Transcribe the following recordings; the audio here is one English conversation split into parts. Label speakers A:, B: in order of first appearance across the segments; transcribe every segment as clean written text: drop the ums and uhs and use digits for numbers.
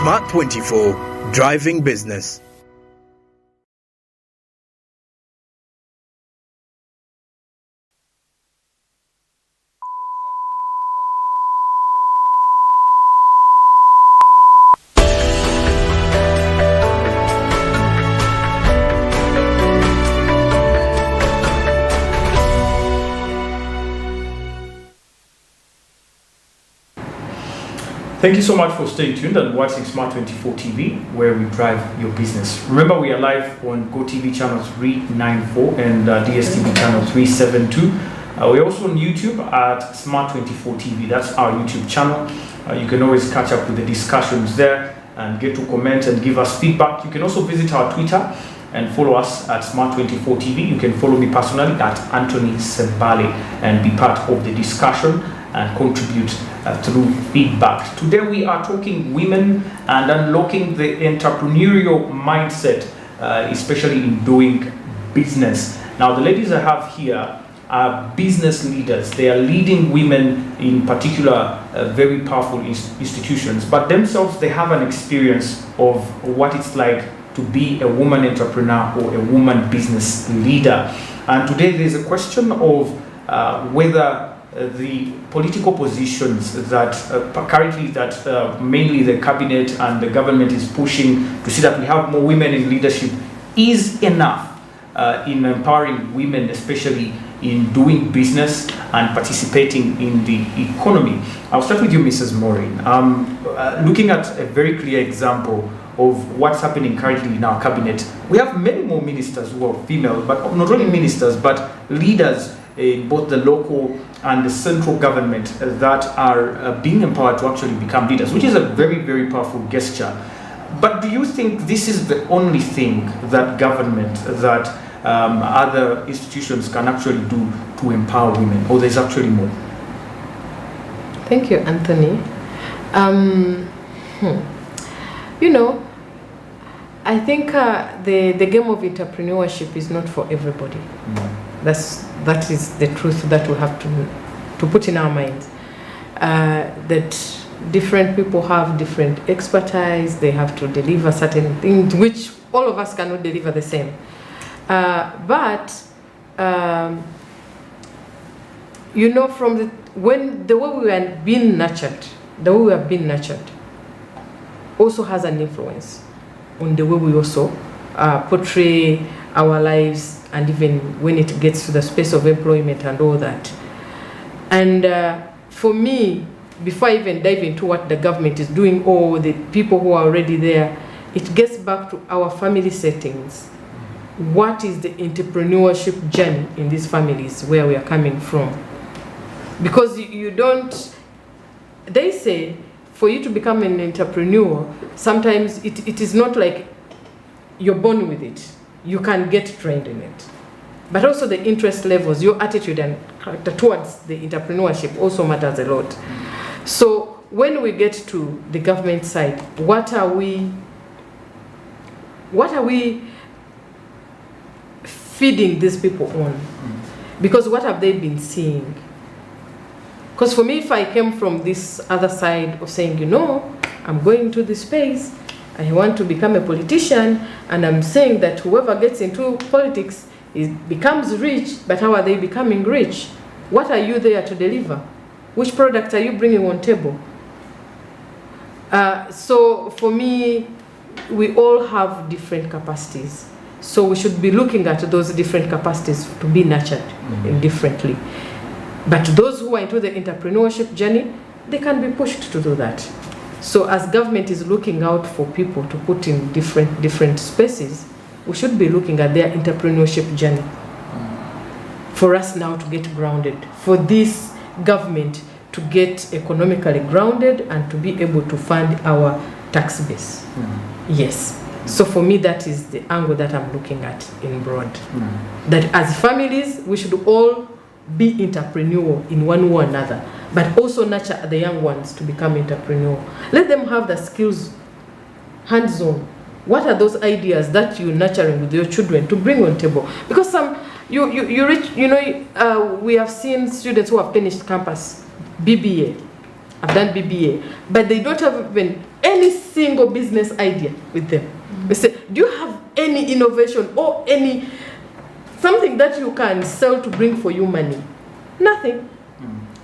A: Smart 24, driving business.
B: Thank you so much for staying tuned and watching Smart 24 TV, where we drive your business. Remember, we are live on GoTV channel 394 and DSTV channel 372. We're also on YouTube at Smart 24 TV. That's our YouTube channel. You can always catch up with the discussions there and get to comment and give us feedback. You can also visit our Twitter and follow us at Smart 24 TV. You can follow me personally at Anthony Sembale and be part of the discussion and contribute through feedback. Today we are talking women and unlocking the entrepreneurial mindset, especially in doing business. Now the ladies I have here are business leaders. They are leading women in particular very powerful institutions, but themselves they have an experience of what it's like to be a woman entrepreneur or a woman business leader. And today there's a question of whether the political positions that currently mainly the cabinet and the government is pushing to see that we have more women in leadership is enough in empowering women, especially in doing business and participating in the economy. I'll start with you, Mrs. Maureen. Looking at a very clear example of what's happening currently in our cabinet, we have many more ministers who are female, but not only ministers, but leaders in both the local and the central government that are being empowered to actually become leaders, which is a very, very powerful gesture. But do you think this is the only thing that government, that other institutions can actually do to empower women, or there's actually more?
C: Thank you, Anthony. You know, I think the game of entrepreneurship is not for everybody. That is the truth that we have to put in our minds. That different people have different expertise. They have to deliver certain things, which all of us cannot deliver the same. But you know, from the way we are being nurtured, also has an influence on the way we also portray our lives, and even when it gets to the space of employment and all that. And for me, before I even dive into what the government is doing or the people who are already there, it gets back to our family settings. What is the entrepreneurship journey in these families where we are coming from? Because you don't, they say, for you to become an entrepreneur, sometimes it is not like you're born with it. You can get trained in it. But also the interest levels, your attitude and character towards the entrepreneurship also matters a lot. So when we get to the government side, what are we feeding these people on? Because what have they been seeing? Because for me, if I came from this other side of saying, you know, I'm going to this space, I want to become a politician, and I'm saying that whoever gets into politics becomes rich, but how are they becoming rich? What are you there to deliver? Which product are you bringing on table? So for me, we all have different capacities. So we should be looking at those different capacities to be nurtured differently. But those who are into the entrepreneurship journey, they can be pushed to do that. So as government is looking out for people to put in different spaces, we should be looking at their entrepreneurship journey. For us now to get grounded, for this government to get economically grounded and to be able to fund our tax base. Yes. So for me, that is the angle that I'm looking at in broad. That as families, we should all be entrepreneurial in one way or another, but also nurture the young ones to become entrepreneurial. Let them have the skills hands-on. What are those ideas that you're nurturing with your children to bring on table? Because we have seen students who have finished campus, BBA, have done BBA, but they don't have even any single business idea with them. We say, do you have any innovation or any something that you can sell to bring for you money? Nothing.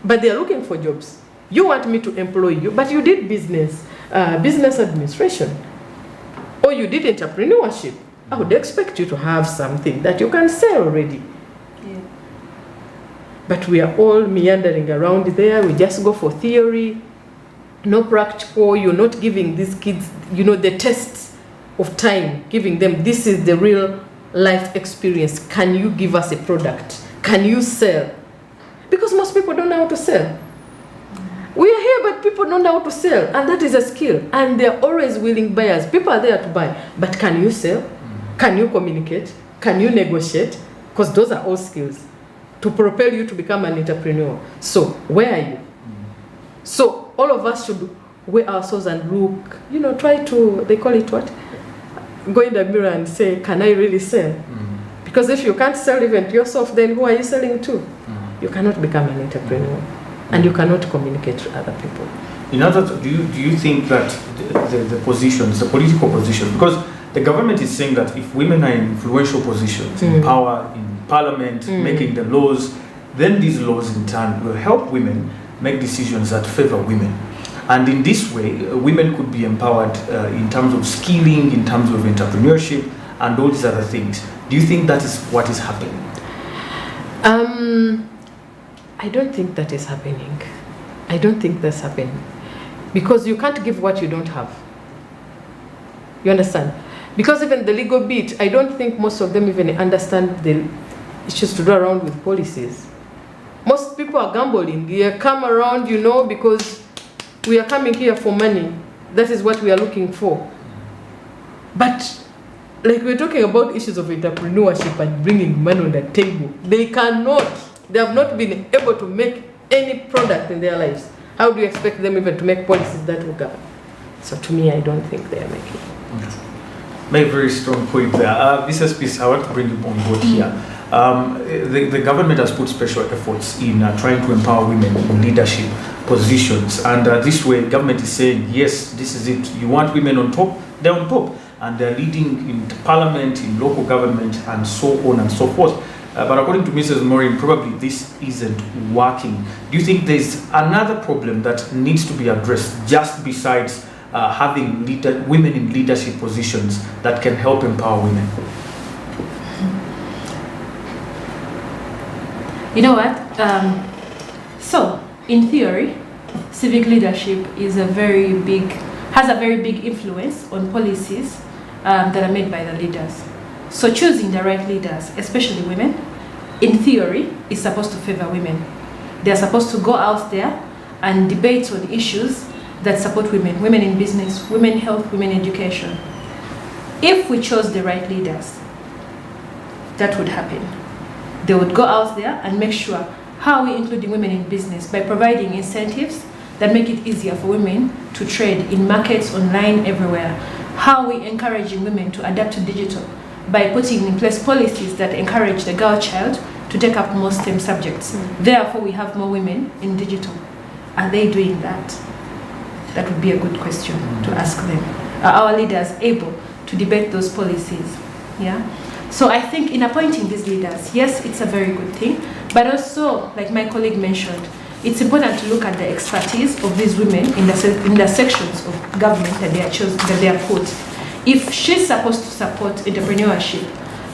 C: But they are looking for jobs. You want me to employ you, but you did business administration, or you did entrepreneurship. I would expect you to have something that you can sell already.
D: Yeah.
C: But we are all meandering around there. We just go for theory, no practical. You're not giving these kids, the tests of time, giving them, this is the real life experience. Can you give us a product? Can you sell? Because most people don't know how to sell. We are here, but people don't know how to sell, and that is a skill. And they're always willing buyers. People are there to buy, but can you sell? Can you communicate? Can you negotiate? Because those are all skills to propel you to become an entrepreneur. So where are you? So all of us should weigh ourselves and look, try to, they call it what? Go in the mirror and say, can I really sell? Because if you can't sell even to yourself, then who are you selling to? You cannot become an entrepreneur, and you cannot communicate to other people.
B: In other words, do you think that the positions, the political positions, because the government is saying that if women are in influential positions, in power, in parliament, making the laws, then these laws in turn will help women make decisions that favor women. And in this way, women could be empowered in terms of skilling, in terms of entrepreneurship, and all these other things. Do you think that is what is happening?
C: I don't think that is happening. I don't think that's happening. Because you can't give what you don't have. You understand? Because even the legal bit, I don't think most of them even understand the issues to do around with policies. Most people are gambling. They come around, because we are coming here for money. That is what we are looking for. But like we're talking about issues of entrepreneurship and bringing money on the table. They have not been able to make any product in their lives. How do you expect them even to make policies that will govern? So to me, I don't think they are making it.
B: Make a very strong point there. Mrs. Peace, I want to bring you on board here. The government has put special efforts in trying to empower women in leadership positions. And this way, government is saying, yes, this is it. You want women on top? They're on top. And they're leading in parliament, in local government, and so on and so forth. But according to Mrs. Maureen, probably this isn't working. Do you think there's another problem that needs to be addressed just besides having women in leadership positions that can help empower women?
D: You know what? So, in theory, civic leadership has a very big influence on policies that are made by the leaders. So choosing the right leaders, especially women, in theory, is supposed to favor women. They're supposed to go out there and debate on issues that support women, women in business, women health, women education. If we chose the right leaders, that would happen. They would go out there and make sure how we including women in business by providing incentives that make it easier for women to trade in markets, online, everywhere. How we encouraging women to adapt to digital by putting in place policies that encourage the girl child to take up more STEM subjects. Therefore, we have more women in digital. Are they doing that? That would be a good question to ask them. Are our leaders able to debate those policies? Yeah. So I think in appointing these leaders, yes, it's a very good thing, but also, like my colleague mentioned, it's important to look at the expertise of these women in the sections of government that they are put. If she's supposed to support entrepreneurship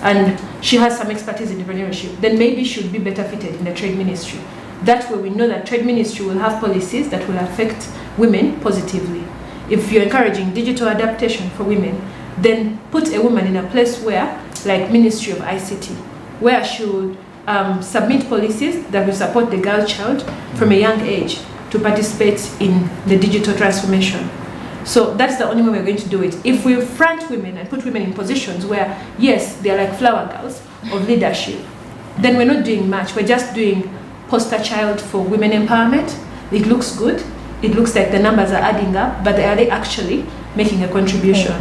D: and she has some expertise in entrepreneurship, then maybe she would be better fitted in the trade ministry. That way we know that trade ministry will have policies that will affect women positively. If you're encouraging digital adaptation for women, then put a woman in a place where, like Ministry of ICT, where she would submit policies that will support the girl child from a young age to participate in the digital transformation. So that's the only way we're going to do it. If we front women and put women in positions where, yes, they're like flower girls of leadership, then we're not doing much. We're just doing poster child for women empowerment. It looks good. It looks like the numbers are adding up, but are they actually making a contribution?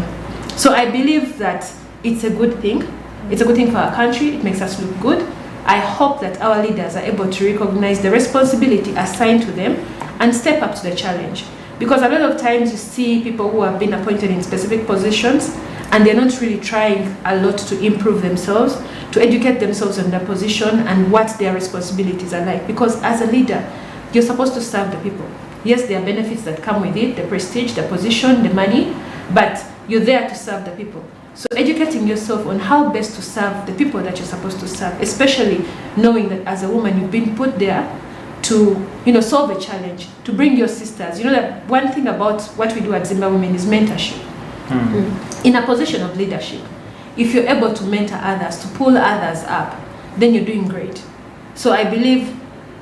D: So I believe that it's a good thing. It's a good thing for our country. It makes us look good. I hope that our leaders are able to recognize the responsibility assigned to them and step up to the challenge. Because a lot of times you see people who have been appointed in specific positions and they're not really trying a lot to improve themselves, to educate themselves on their position and what their responsibilities are like. Because as a leader, you're supposed to serve the people. Yes, there are benefits that come with it, the prestige, the position, the money, but you're there to serve the people. So educating yourself on how best to serve the people that you're supposed to serve, especially knowing that as a woman you've been put there to solve a challenge, to bring your sisters. You know that one thing about what we do at Zimba Women is mentorship. In a position of leadership, if you're able to mentor others, to pull others up, then you're doing great. So I believe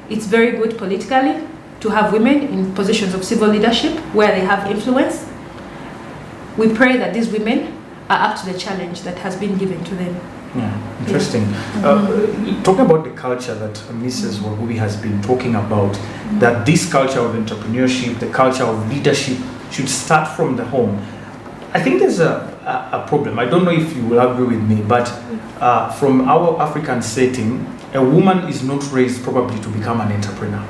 D: it's very good politically to have women in positions of civil leadership where they have influence. We pray that these women are up to the challenge that has been given to them.
B: Yeah, interesting. Talking about the culture that Mrs. Wagubi has been talking about, that this culture of entrepreneurship, the culture of leadership should start from the home. I think there's a problem. I don't know if you will agree with me, but from our African setting, a woman is not raised probably to become an entrepreneur.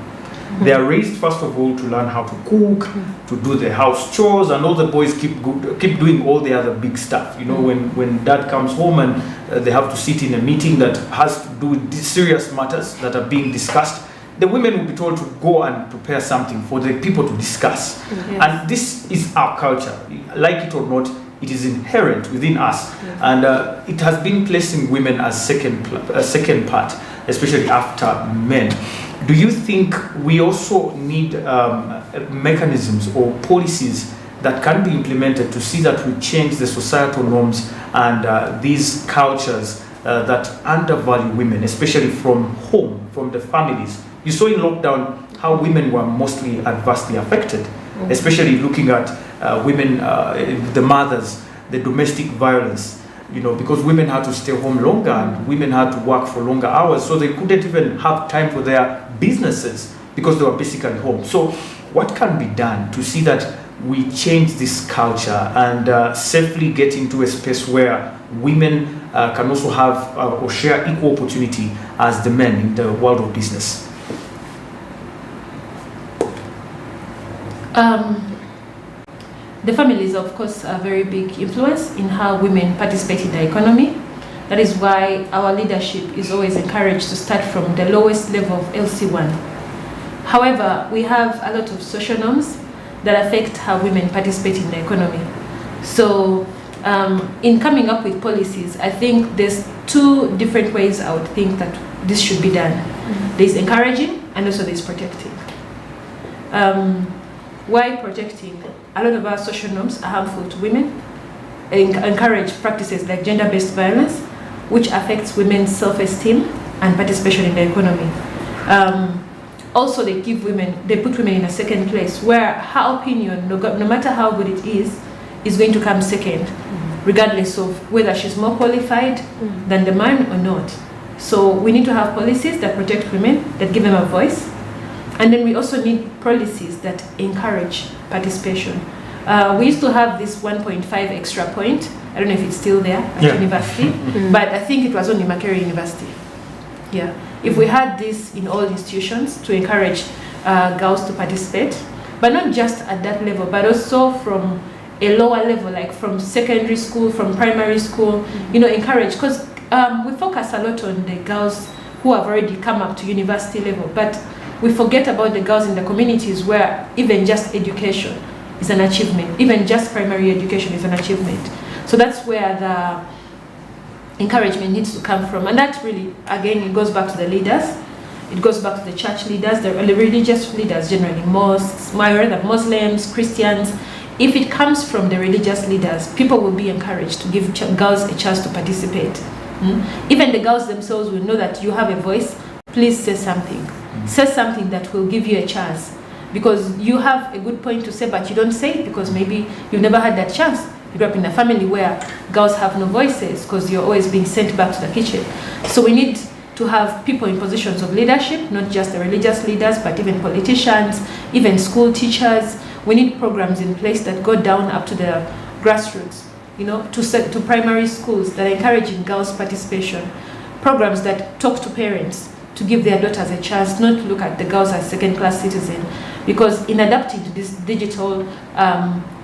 B: They are raised, first of all, to learn how to cook, to do the house chores, and all the boys keep doing all the other big stuff. You know, when dad comes home and they have to sit in a meeting that has to do with these serious matters that are being discussed, the women will be told to go and prepare something for the people to discuss.
D: Yes.
B: And this is our culture. Like it or not, it is inherent within us. And it has been placing women as second part, especially after men. Do you think we also need mechanisms or policies that can be implemented to see that we change the societal norms and these cultures that undervalue women, especially from home, from the families? You saw in lockdown how women were mostly adversely affected, especially looking at women, the mothers, the domestic violence. You know, because women had to stay home longer and women had to work for longer hours, so they couldn't even have time for their businesses because they were basically home. So what can be done to see that we change this culture and safely get into a space where women can also have or share equal opportunity as the men in the world of business?
D: The families, of course, are a very big influence in how women participate in the economy. That is why our leadership is always encouraged to start from the lowest level of LC1. However, we have a lot of social norms that affect how women participate in the economy. So in coming up with policies, I think there's two different ways I would think that this should be done. There's encouraging and also there's protecting. Why protecting? A lot of our social norms are harmful to women, encourage practices like gender-based violence, which affects women's self-esteem and participation in the economy. Also, they put women in a second place where her opinion, no matter how good it is going to come second, regardless of whether she's more qualified than the man or not. So we need to have policies that protect women, that give them a voice. And then we also need policies that encourage participation. We used to have this 1.5 extra point. I don't know if it's still there at university, but I think it was only Makerere University. Yeah. If we had this in all institutions to encourage girls to participate, but not just at that level, but also from a lower level, like from secondary school, from primary school, encourage, because we focus a lot on the girls who have already come up to university level, but we forget about the girls in the communities where even just education is an achievement. Even just primary education is an achievement. So that's where the encouragement needs to come from. And that really, again, it goes back to the leaders. It goes back to the church leaders, the religious leaders generally, mosques, Muslims, Christians. If it comes from the religious leaders, people will be encouraged to give girls a chance to participate. Even the girls themselves will know that you have a voice. Please say something. Say something that will give you a chance. Because you have a good point to say, but you don't say it because maybe you've never had that chance. You grew up in a family where girls have no voices because you're always being sent back to the kitchen. So we need to have people in positions of leadership, not just the religious leaders, but even politicians, even school teachers. We need programs in place that go down up to the grassroots, to primary schools that are encouraging girls' participation. Programs that talk to parents to give their daughters a chance, not to look at the girls as second-class citizens, because in adapting to this digital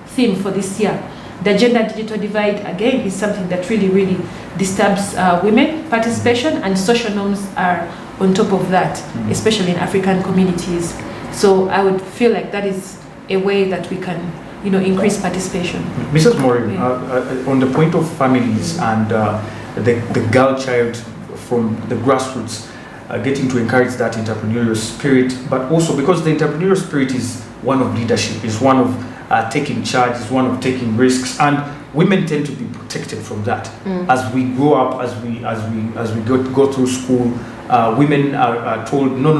D: theme for this year, the gender digital divide again is something that really disturbs women participation, and social norms are on top of that, especially in African communities. So I would feel like that is a way that we can, increase participation.
B: Mrs. Morin, on the point of families and the girl child from the grassroots, getting to encourage that entrepreneurial spirit, but also because the entrepreneurial spirit is one of leadership, is one of taking charge, is one of taking risks, and women tend to be protected from that. As we grow up, as we go through school, women are told, no,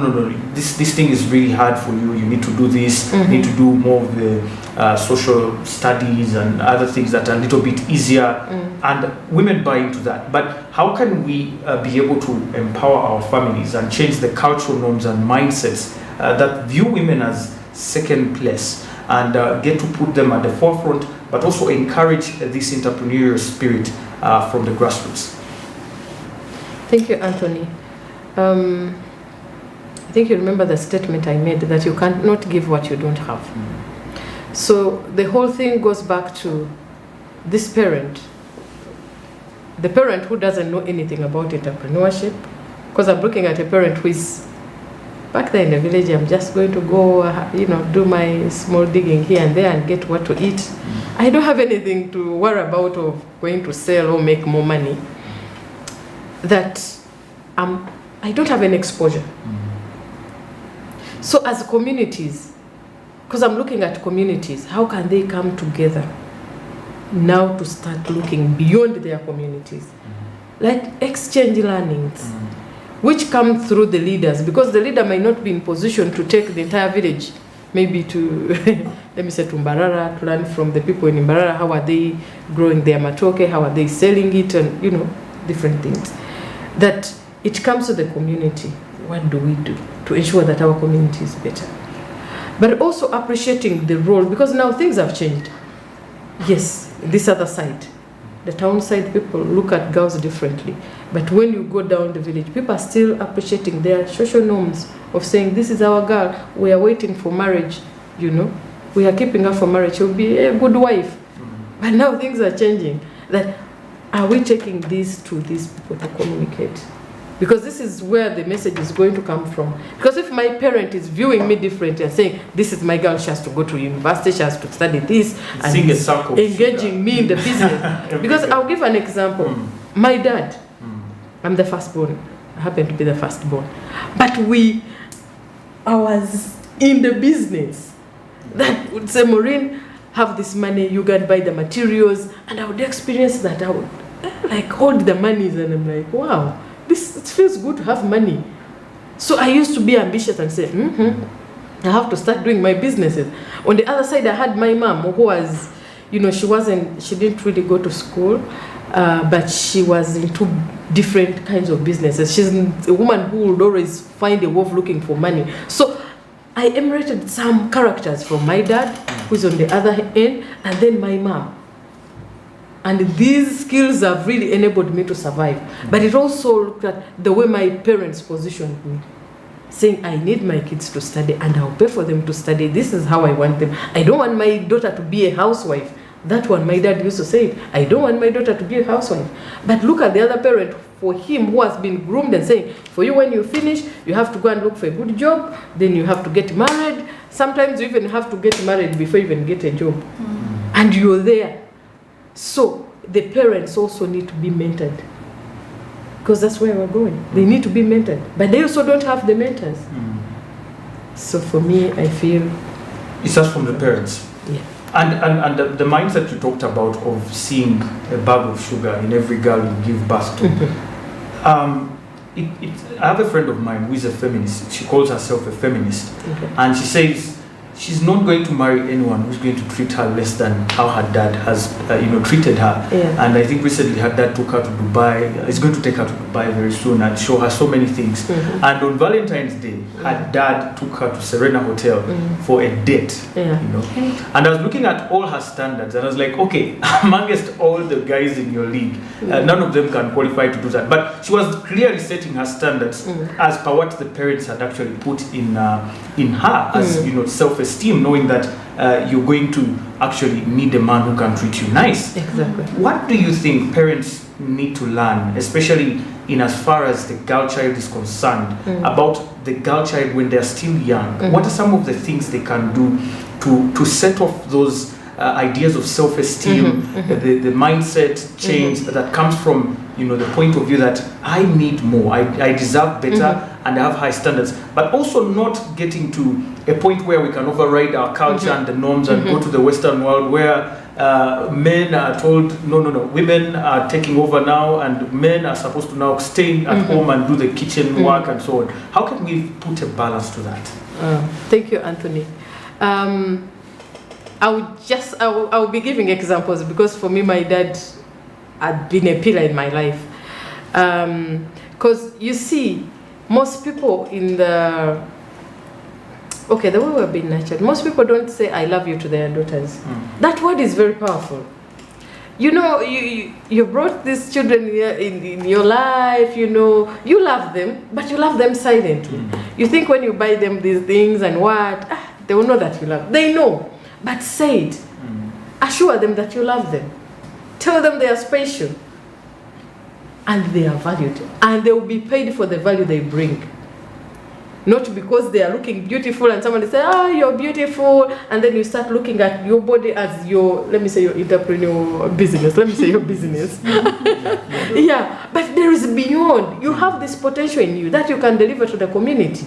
B: this thing is really hard for you. You need to do this. You need to do more of the social studies and other things that are a little bit easier, and women buy into that. But how can we be able to empower our families and change the cultural norms and mindsets that view women as second place, and get to put them at the forefront, but also encourage this entrepreneurial spirit from the grassroots?
C: Thank you, Anthony. I think you remember the statement I made that you cannot give what you don't have. So the whole thing goes back to this parent, the parent who doesn't know anything about entrepreneurship, because I'm looking at a parent who is back there in the village. I'm just going to go, do my small digging here and there and get what to eat. I don't have anything to worry about of going to sell or make more money. That I don't have any exposure. So as communities, because I'm looking at communities, how can they come together now to start looking beyond their communities? Like exchange learnings, which come through the leaders, because the leader might not be in position to take the entire village, maybe to, let me say to Mbarara, to learn from the people in Mbarara, how are they growing their matoke, how are they selling it, and different things. That it comes to the community. What do we do to ensure that our community is better? But also appreciating the role, because now things have changed. Yes, this other side, the town side, people look at girls differently. But when you go down the village, people are still appreciating their social norms of saying, this is our girl, we are waiting for marriage, we are keeping her for marriage, she'll be a good wife. But now things are changing. That, are we taking this to these people to communicate? Because this is where the message is going to come from. Because if my parent is viewing me differently and saying, this is my girl, she has to go to university, she has to study this, and engaging me in the business. Because I'll give an example. My dad, I'm the firstborn. I happen to be the firstborn. But I was in the business. That would say, Maureen, have this money, you can buy the materials, and I would experience that. I would hold the monies, and I'm like, wow. It feels good to have money. So I used to be ambitious and say, I have to start doing my businesses. On the other side, I had my mom who was, she didn't really go to school, but she was into different kinds of businesses. She's a woman who would always find a wolf looking for money. So I emulated some characters from my dad, who's on the other end, and then my mom. And these skills have really enabled me to survive. But it also looked at the way my parents positioned me, saying, I need my kids to study and I'll pay for them to study. This is how I want them. I don't want my daughter to be a housewife. That one, my dad used to say, I don't want my daughter to be a housewife. But look at the other parent, for him who has been groomed and saying, for you, when you finish, you have to go and look for a good job, then you have to get married. Sometimes you even have to get married before you even get a job. And you're there. So the parents also need to be mentored, because that's where we're going. They need to be mentored, but they also don't have the mentors. So for me, I feel
B: it starts from the parents.
C: Yeah.
B: And the mindset you talked about of seeing a bag of sugar in every girl you give birth to. I have a friend of mine who is a feminist. She calls herself a feminist, and she says she's not going to marry anyone who's going to treat her less than how her dad has, treated her.
C: Yeah.
B: And I think recently her dad took her to Dubai. He's going to take her to Dubai very soon and show her so many things.
C: Mm-hmm.
B: And on Valentine's Day, her dad took her to Serena Hotel for a date.
C: Yeah.
B: And I was looking at all her standards, and I was like, okay, amongst all the guys in your league, none of them can qualify to do that. But she was clearly setting her standards as per what the parents had actually put in her as self-esteem, knowing that you're going to actually need a man who can treat you nice.
C: Exactly.
B: What do you think parents need to learn, especially in as far as the girl child is concerned, about the girl child when they're still young? What are some of the things they can do to set off those ideas of self-esteem, the mindset change that comes from the point of view that I need more, I deserve better, and I have high standards, but also not getting to a point where we can override our culture and the norms and go to the Western world where men are told no, women are taking over now, and men are supposed to now stay at home and do the kitchen work and so on. How can we put a balance to that?
C: Thank you, Anthony. I will be giving examples because for me, my dad had been a pillar in my life. Because you see, most people in the way we're being nurtured, most people don't say I love you to their daughters. That word is very powerful. You brought these children in your life, you love them, but you love them silently. You think when you buy them these things and they will know that you love. They know. But say it. Assure them that you love them. Tell them they are special. And they are valued. And they will be paid for the value they bring. Not because they are looking beautiful and somebody say, you're beautiful. And then you start looking at your body as your entrepreneurial business. Let me say your business. Yeah. But there is beyond. You have this potential in you that you can deliver to the community.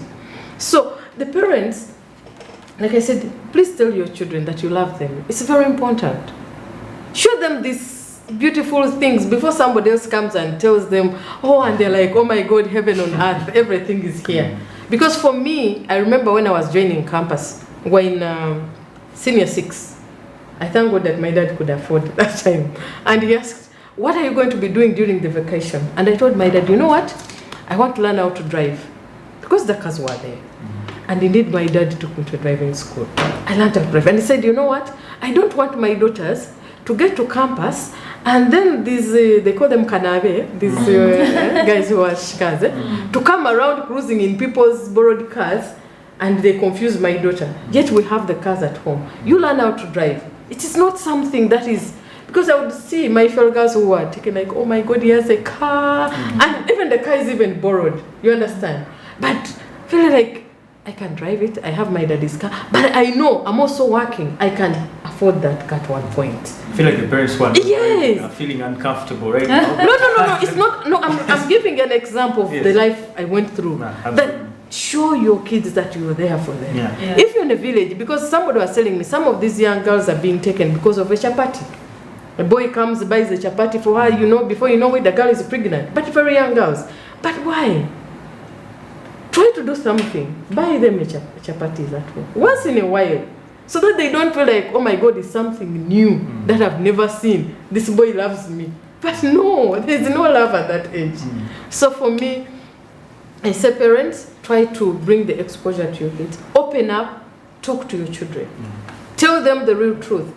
C: So the parents, like I said, please tell your children that you love them. It's very important. Show them these beautiful things before somebody else comes and tells them, and they're like, oh my God, heaven on earth, everything is here. Because for me, I remember when I was joining campus, we're in senior 6. I thank God that my dad could afford that time. And he asked, what are you going to be doing during the vacation? And I told my dad, you know what? I want to learn how to drive. Because the cars were there. And indeed, my dad took me to driving school. I learned how to drive. And he said, you know what? I don't want my daughters to get to campus and then these, they call them kanabe, these guys who are shikaze, to come around cruising in people's borrowed cars and they confuse my daughter. Yet we have the cars at home. You learn how to drive. It is not something that is, because I would see my fellow girls who were taken like, oh my God, he has a car. And even the car is even borrowed. You understand? But feeling like, I can drive it, I have my daddy's car, but I know I'm also working. I can afford that car at one point.
B: I feel like the parents are feeling uncomfortable right now.
C: No, it's not. No, I'm giving an example of the life I went through. But show your kids that you were there for them.
B: Yeah.
C: If you're in a village, because somebody was telling me, some of these young girls are being taken because of a chapati. A boy comes, buys a chapati for her, before you know it, the girl is pregnant. But very young girls. But why? Try to do something. Buy them a chapatis at home. Once in a while. So that they don't feel like, oh my God, it's something new that I've never seen. This boy loves me. But no, there's no love at that age. So for me, as a parent, try to bring the exposure to your kids. Open up, talk to your children. Tell them the real truth.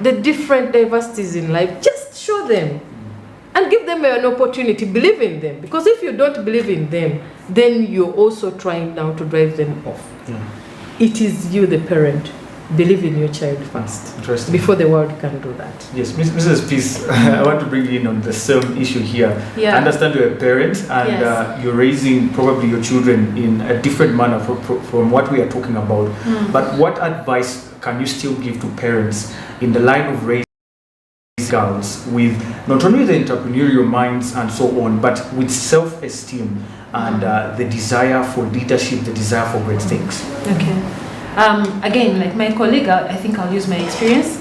C: The different diversities in life, just show them. And give them an opportunity, believe in them. Because if you don't believe in them, then you're also trying now to drive them off. It is you, the parent. Believe in your child first.
B: Interesting.
C: Before the world can do that.
B: Yes, Mrs. Peace, I want to bring you in on the same issue here.
D: Yeah.
B: I understand you're a parent and you're raising probably your children in a different manner from what we are talking about. But what advice can you still give to parents in the line of raising girls with not only the entrepreneurial minds and so on, but with self-esteem and the desire for leadership, the desire for great things?
D: Okay. Again, like my colleague, I think I'll use my experience.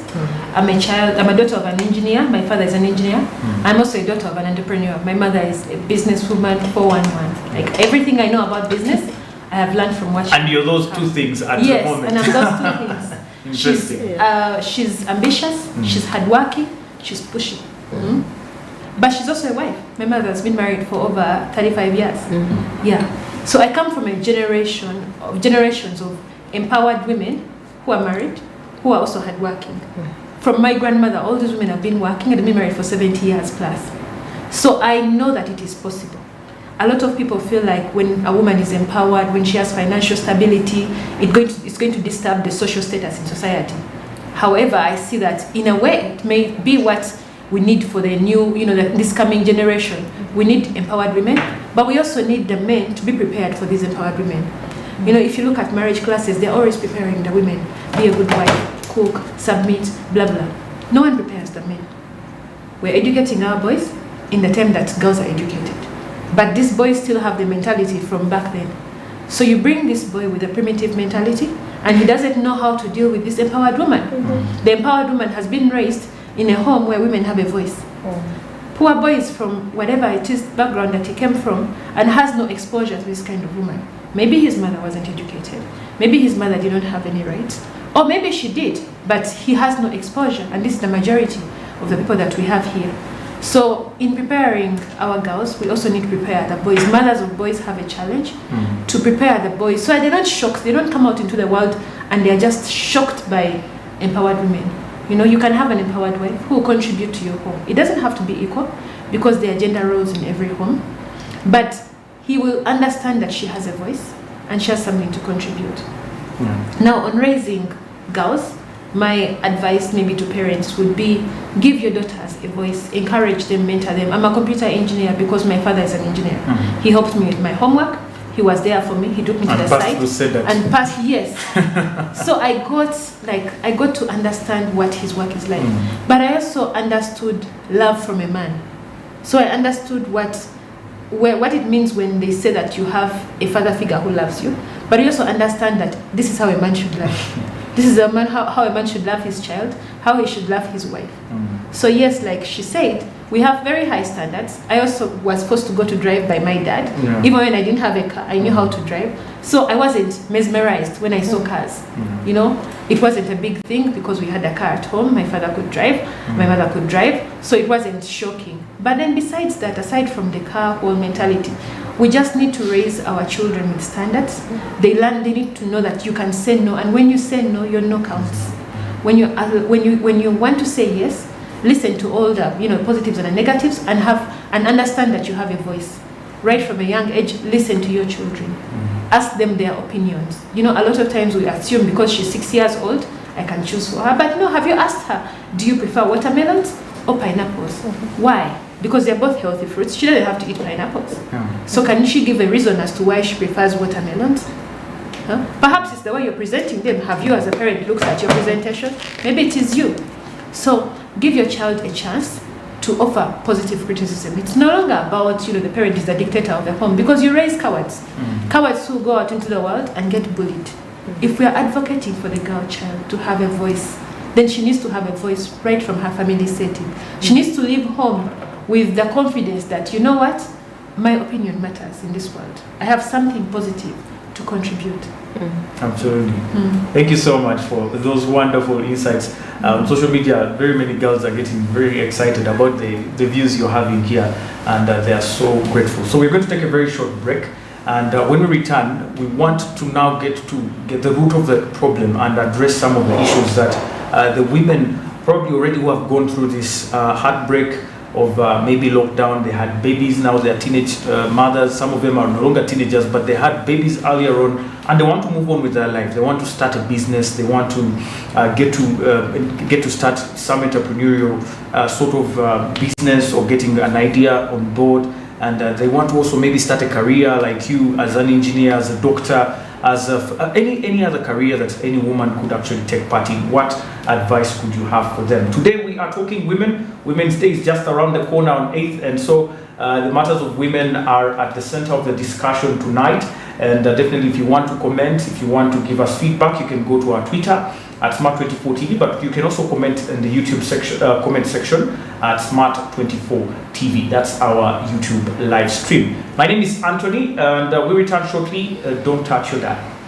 D: I'm a daughter of an engineer. My father is an engineer. I'm also a daughter of an entrepreneur. My mother is a businesswoman 411. Like everything I know about business, I have learned from watching.
B: And you're those two things at the moment.
D: Yes, and I'm those two things. She's ambitious, she's hardworking, she's pushing. But she's also a wife. My mother has been married for over 35 years. Yeah. So I come from a generations of empowered women who are married, who are also hardworking. From my grandmother, all these women have been working and been married for 70 years plus. So I know that it is possible. A lot of people feel like when a woman is empowered, when she has financial stability, it's going to disturb the social status in society. However, I see that in a way, it may be what we need for the new, this coming generation. We need empowered women, but we also need the men to be prepared for these empowered women. If you look at marriage classes, they're always preparing the women. Be a good wife, cook, submit, blah, blah. No one prepares the men. We're educating our boys in the time that girls are educated. But these boys still have the mentality from back then. So you bring this boy with a primitive mentality, and he doesn't know how to deal with this empowered woman. The empowered woman has been raised in a home where women have a voice. Poor boy is from whatever it is background that he came from and has no exposure to this kind of woman. Maybe his mother wasn't educated. Maybe his mother didn't have any rights. Or maybe she did, but he has no exposure. And this is the majority of the people that we have here. So in preparing our girls, we also need to prepare the boys. Mothers of boys have a challenge to prepare the boys so they're not shocked. They don't come out into the world and they're just shocked by empowered women. You can have an empowered wife who will contribute to your home. It doesn't have to be equal because there are gender roles in every home. But he will understand that she has a voice and she has something to contribute. Now, on raising girls, my advice maybe to parents would be give your daughters a voice, encourage them, mentor them. I'm a computer engineer because my father is an engineer. He helped me with my homework. He was there for me. He took me to the site and passed. Yes. So I got to understand what his work is like. But I also understood love from a man. So I understood what it means when they say that you have a father figure who loves you. But you also understand that this is how a man should love. This is how a man should love his child, how he should love his wife. So yes, like she said, we have very high standards. I also was forced to go to drive by my dad. Even when I didn't have a car, I knew how to drive. So I wasn't mesmerized when I saw cars. It wasn't a big thing because we had a car at home. My father could drive, my mother could drive. So it wasn't shocking. But then besides that, aside from the car whole mentality, we just need to raise our children with standards. They need to know that you can say no, and when you say no, your no counts. When you want to say yes, listen to all the positives and the negatives, and understand that you have a voice. Right from a young age, listen to your children. Ask them their opinions. A lot of times we assume because she's 6 years old, I can choose for her. But no, have you asked her, do you prefer watermelons or pineapples? Why? Because they're both healthy fruits. She doesn't have to eat pineapples. So can she give a reason as to why she prefers watermelons? Perhaps it's the way you're presenting them. Have you as a parent looked at your presentation? Maybe it is you. So give your child a chance to offer positive criticism. It's no longer about, the parent is the dictator of the home, because you raise cowards. Cowards who go out into the world and get bullied. If we are advocating for the girl child to have a voice, then she needs to have a voice right from her family setting. She needs to leave home with the confidence that, my opinion matters in this world. I have something positive to contribute.
B: Absolutely. Thank you so much for those wonderful insights. Social media, very many girls are getting very excited about the views you're having here, and they are so grateful. So we're going to take a very short break, and when we return, we want to now get the root of the problem and address some of the issues that the women probably already who have gone through this heartbreak of maybe lockdown. They had babies, now they're teenage mothers. Some of them are no longer teenagers, but they had babies earlier on, and they want to move on with their life. They want to start a business. They want to get to start some entrepreneurial sort of business, or getting an idea on board. And they want to also maybe start a career like you, as an engineer, as a doctor, as any other career that any woman could actually take part in. What advice could you have for them? Today we are talking women. Women's Day is just around the corner on 8th, and so the matters of women are at the center of the discussion tonight. And definitely, if you want to comment, if you want to give us feedback, you can go to our Twitter at Smart24TV, but you can also comment in the YouTube section, comment section at Smart24TV. That's our YouTube live stream. My name is Anthony, and we return shortly. Don't touch your dial.